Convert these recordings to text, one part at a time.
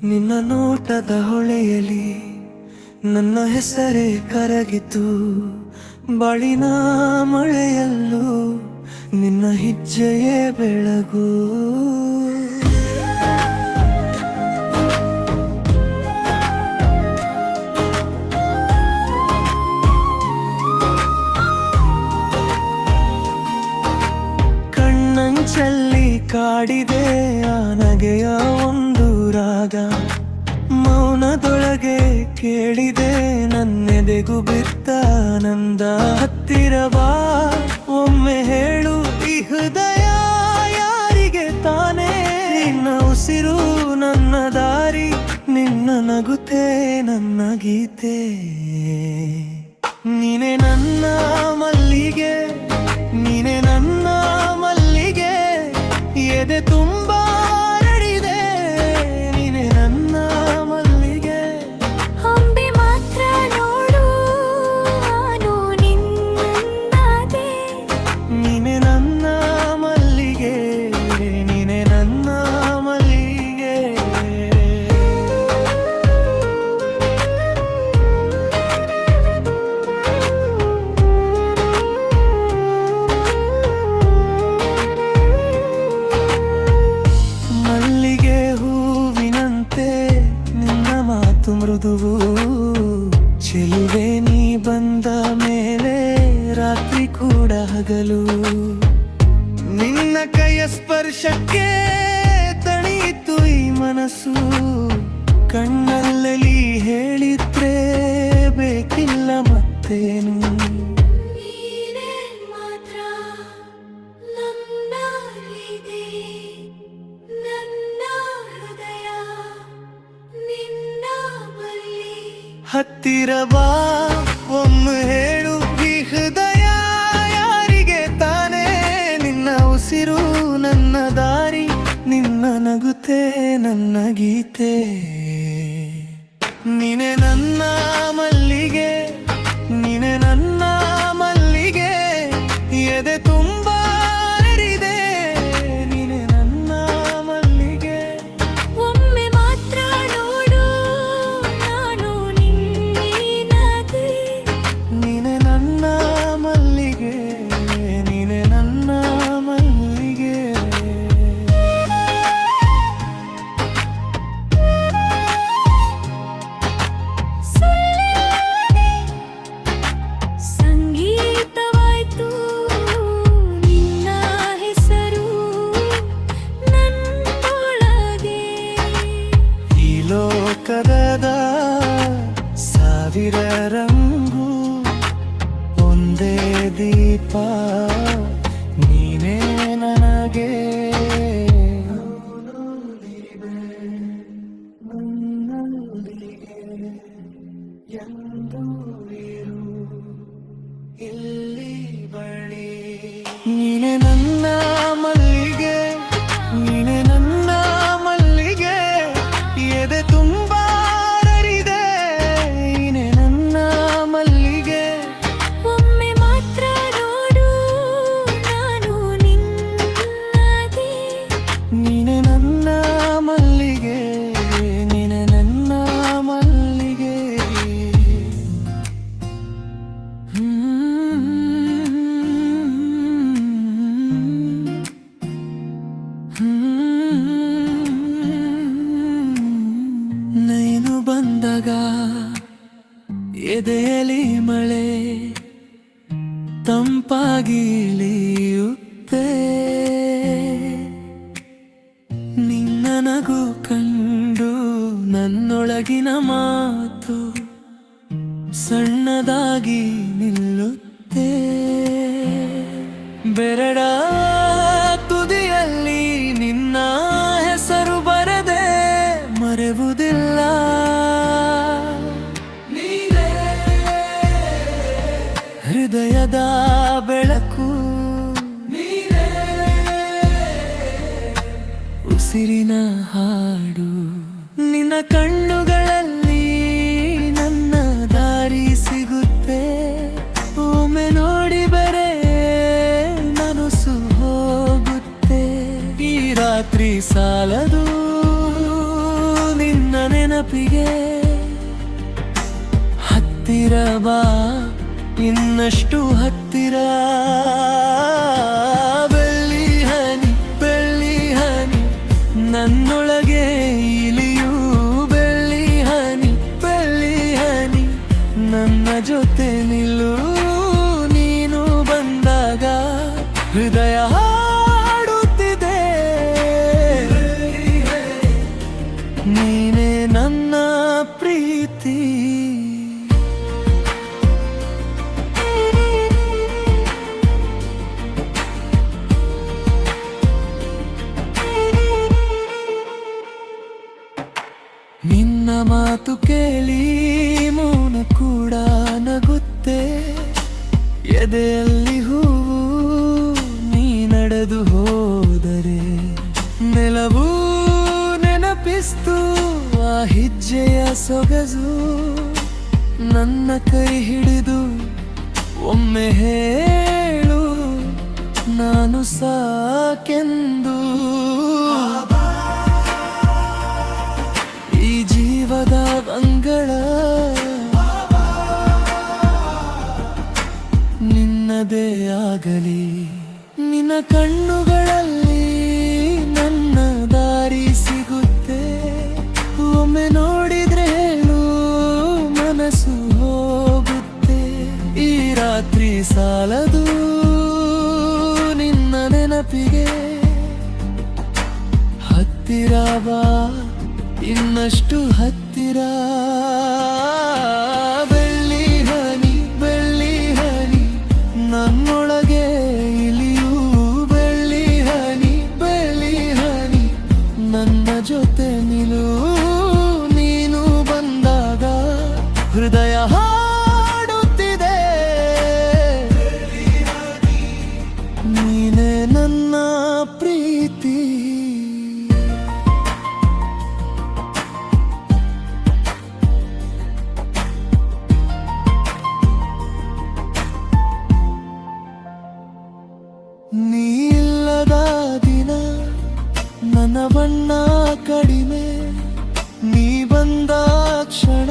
ನಿನ್ನ ನೋಟದ ಹೊಳೆಯಲಿ ನನ್ನ ಹೆಸರೇ ಕರಗಿತು. ಬಾಳಿನ ಮಳೆಯಲ್ಲೂ ನಿನ್ನ ಹೆಜ್ಜೆಯೇ ಬೆಳಗು. ಕಣ್ಣಂಚಲ್ಲಿ ಕಾಡಿದೆ ಆ ನಗೆಯ ಒಂದು ರಾಗ. ಮೌನದೊಳಗೆ ಕೇಳಿದೆ ನನ್ನೆದೆಗೂ ಬಿದ್ದ ಆನಂದ. ಹತ್ತಿರವಾ ಒಮ್ಮೆ ಹೇಳು ಈ ಹೃದಯ ಯಾರಿಗೆ ತಾನೇ. ನಿನ್ನ ಉಸಿರು ನನ್ನ ದಾರಿ, ನಿನ್ನ ನಗುತ್ತೇ ನನ್ನ ಗೀತೆ. ನೀನೆ ನನ್ನ ಮಲ್ಲಿಗೆ, ನೀನೆ ನನ್ನ ಮಲ್ಲಿಗೆ. ಎದೆ ತುಂಬ ಹರಡಿದೆ ನೀನೆ ನನ್ನ ಮಲ್ಲಿಗೆ. ಹಂಬಿ ಮಾತ್ರ ನೋಡು ನಾನು ನಿನ್ನದೇ. ನೀನೆ ನನ್ನ ಮಲ್ಲಿಗೆ, ನೀನೆ ನನ್ನ ಮಲ್ಲಿಗೆ. ಮಲ್ಲಿಗೆ ಹೂವಿನಂತೆ ನಿನ್ನ ಮಾತು ಮೃದುವು. ಚೆಲುವೆ ನೀ ಬಂದ ಮೇಲೆ ರಾತ್ರಿ ಕೂಡ ಹಗಲು. ನಿನ್ನ ಕೈಯ ಸ್ಪರ್ಶಕ್ಕೆ ತಣಿಯಿತು ಈ ಮನಸ್ಸು. ಕಣ್ಣಲ್ಲಿ ಹೇಳಿದ್ರೆ ಬೇಕಿಲ್ಲ ಮತ್ತೇನು. ನೀನೇ ಮಾತ್ರ ನನ್ನಲ್ಲಿದೆ, ನನ್ನ ಹೃದಯ ನಿನ್ನ ಬಳಿ. ಹತ್ತಿರ ಬಾ ಒಮ್ಮೆ ಹೇಳು ಈ ಹೃದಯ ಯಾರಿಗೆ ತಾನೇ. ನಿನ್ನ ಉಸಿರು ನನ್ನ ದಾರಿ, ನಿನ್ನ ನಗುತ್ತೇ ನನ್ನ ಗೀತೆ. ನೀನೆ ನನ್ನ ಮಲ್ಲಿಗೆ, ನೀನೆ ನನ್ನ ಮಲ್ಲಿಗೆ. ಎದೆ ತುಂಬ ಹರಿದೆ ನೀನೆ ನನ್ನ ಮಲ್ಲಿಗೆ. ಒಮ್ಮೆ ಮಾತ್ರ ನೋಡು ನಾನು ನಿನ್ನದೇ. ನೀನೆ ನನ್ನ ಮಲ್ಲಿಗೆ, ನೀನೆ ನನ್ನ ಮಲ್ಲಿಗೆ. ಸುಳ್ಳೇ ಸಂಗೀತವಾಯ್ತು ನಿನ್ನ ಹೆಸರು ನನ್ನೊಳಗೆ. ಈ ಲೋಕದ ಸಾವಿರ ರಂಗು ಒಂದೇ ದೀಪ ನೀನೇ ನನಗೆ. ಎಂದು ಇರು ಇಲ್ಲಿ ಬಳಿ. ನೀನೆ ನನ್ನ ಮಲ್ಲಿಗೆ, ನೀನೆ ನನ್ನ ಮಲ್ಲಿಗೆ. ಎದೆ ತುಂಬ ಹರಿದೆ ನೀನೆ ನನ್ನ ಮಲ್ಲಿಗೆ. ಒಮ್ಮೆ ಮಾತ್ರ ನೋಡು ನಾನು ನಿನ್ನದೇ. ನೀನೆ ನನ್ನ ಮಲ್ಲಿಗೆ, ನೀನೆ ನನ್ನ ಮಲ್ಲಿಗೆ. ನೀನು ಬಂದಾಗ ಎದೆಯಲ್ಲಿ ಮಳೆ ತಂಪಾಗಿ ಇಳಿಯುತ್ತೆ. ನಿನ್ನ ನಗು ಕಂಡು ನನ್ನೊಳಗಿನ ಮಾತು ಸಣ್ಣದಾಗಿ ನಿಲ್ಲುತ್ತೆ. ಬೆರಡ ತುದಿಯಲ್ಲಿ ನಿನ್ನ ಹೆಸರು ಬರದೆ ಮರೆಯುವುದಿಲ್ಲ. ನೀನೇ ಹೃದಯದ ಬೆಳಕು, ನೀನೇ ಉಸಿರಿನ ಹಾಡು. ನಿನ್ನ ಕಣ್ಣುಗಳಲ್ಲಿ ನನ್ನ ದಾರಿ. ಹತ್ತಿರ ಬಾ ಇನ್ನಷ್ಟು ಹತ್ತಿರ ಬೆಳ್ಳಿ ಹನಿ ನನ್ನೊಳಗೆ ಇಲಿಯು ಬೆಳ್ಳಿ ಹನಿ ನನ್ನ ಜೊತೆ ನಿಲ್ಲು ನೀನು ಬಂದಾಗ ಹೃದಯ ಹಾಡುತ್ತಿದೆ ನೀನೇ ನನ್ನ ಪ್ರೀತಿ ನಿನ್ನ ಮಾತು ಕೇಳಿ ಮೌನ ಕೂಡ ನಗುತ್ತೆ ಎದೆಯಲ್ಲಿ ಹೂವು ನೀ ನಡೆದು ಹೋದರೆ ನೆಲವು ನೆನಪಿಸ್ತು ಆ ಹೆಜ್ಜೆಯ ಸೊಗಸು ನನ್ನ ಕೈ ಹಿಡಿದು ಒಮ್ಮೆ ಹೇಳು ನಾನು ಸಾಕೆಂದು ಈ ಜೀವದ ಅಂಗಳ ನಿನ್ನದೇ ಆಗಲಿ ನಿನ್ನ ಕಣ್ಣುಗಳಲ್ಲಿ ನನ್ನ ದಾರಿ ಸಿಗುತ್ತೆ ಒಮ್ಮೆ ನೋಡಿದ್ರೆ ಹೇಳು ಮನಸ್ಸು ಹೋಗುತ್ತೆ ಈ ರಾತ್ರಿ ಸಾಲದು ನಿನ್ನ ನೆನಪಿಗೆ ಹತ್ತಿರ ಬಾ ಇನ್ನಷ್ಟು ಹತ್ತಿರ ಬೆಳ್ಳಿ ಹನಿ ನನ್ನೊಳಗೆ ಇಲಿಯು ಬೆಳ್ಳಿ ಹನಿ ನನ್ನ ಜೊತೆ ನಿಲು ನೀನು ಬಂದಾಗ ಹೃದಯ ಹಾಡುತ್ತಿದೆ ನೀನೇ ನನ್ನ ಪ್ರೀತಿ ನೀ ಇಲ್ಲದ ದಿನ ನನ್ನ ಬಣ್ಣ ಕಡಿಮೆ ನೀ ಬಂದ ಕ್ಷಣ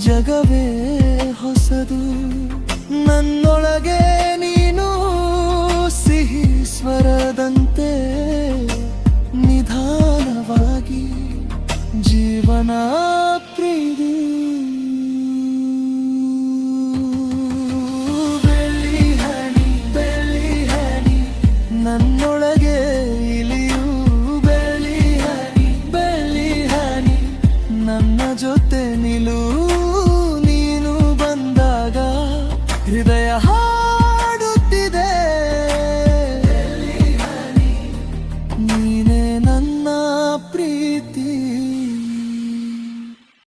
ಜಗವೇ ಹೊಸದು ನನ್ನೊಳಗೆ ನೀನು ಸಿಹಿ ಸ್ವರದಂತೆ ನಿಧಾನವಾಗಿ ಜೀವನ ಪ್ರೀತಿ ನನ್ನೊಳಗೆ ಇಲಿಯು ಬೆಳ್ಳಿ ಹನಿ ನನ್ನ ಜೊತೆ ನಿಲು